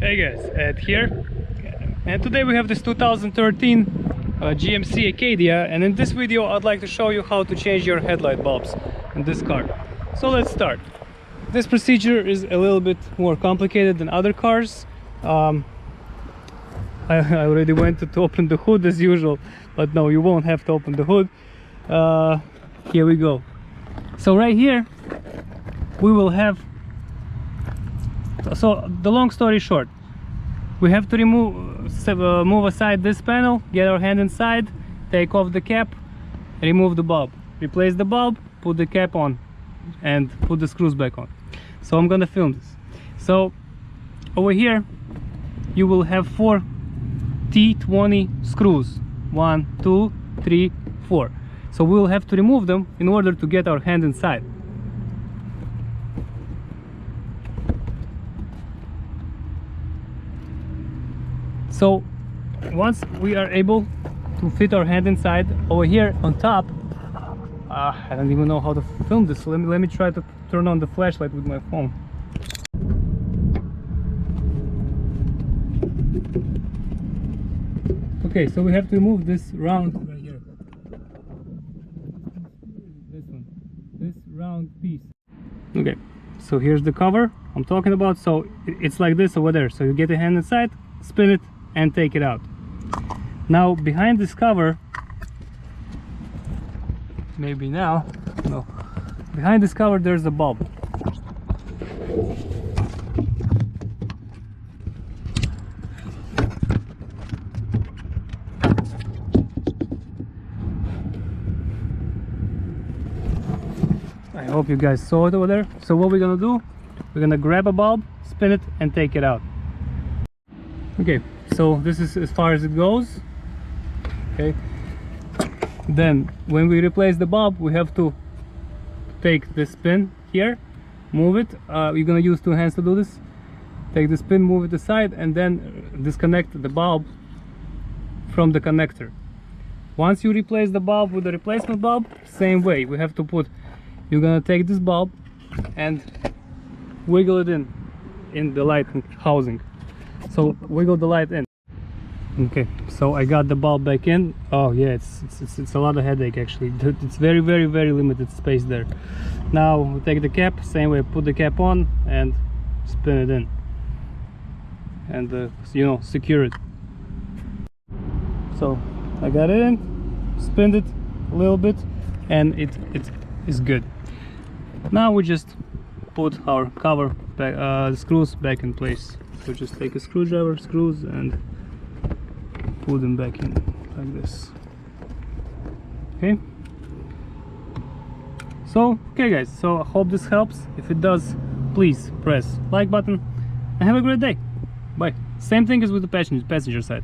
Hey guys, Ed here, and today we have this 2013 GMC Acadia, and in this video I'd like to show you how to change your headlight bulbs in this car. So let's start. This procedure is a little bit more complicated than other cars. I already went to open the hood as usual, but no, you won't have to open the hood. Here we go. So right here we will have, so the long story short, we have to move aside this panel, get our hand inside, take off the cap, remove the bulb, replace the bulb, put the cap on, and put the screws back on. So I'm gonna film this. So over here you will have 4 T20 screws, 1, 2, 3, 4. So we'll have to remove them in order to get our hand inside. So once we are able to fit our hand inside, over here on top, I don't even know how to film this, so let me try to turn on the flashlight with my phone. Okay, so we have to remove this round right here. This one, this round piece. Okay, so here's the cover I'm talking about. So it's like this over there. So you get your hand inside, spin it, and take it out. Now behind this cover, maybe now, no, behind this cover there's a bulb. I hope you guys saw it over there. So what we're gonna do, we're gonna grab a bulb, spin it, and take it out. Okay, so this is as far as it goes. Okay, then when we replace the bulb, we have to take this pin here, move it. You're gonna use 2 hands to do this. Take this pin, move it aside, and then disconnect the bulb from the connector. Once you replace the bulb with the replacement bulb, same way, we have to put, you're gonna take this bulb and wiggle it in the light housing. So wiggle the light in. Okay, so I got the bulb back in. Oh yeah, it's a lot of headache actually. It's very limited space there. Now we take the cap, same way, put the cap on and spin it in, and you know, secure it. So I got it in, spinned it a little bit, and it is good. Now we just put our cover back, the screws back in place. So just take a screwdriver, screws, and pull them back in like this. Okay, so okay guys, so I hope this helps. If it does, please press like button and have a great day. Bye. Same thing as with the passenger side.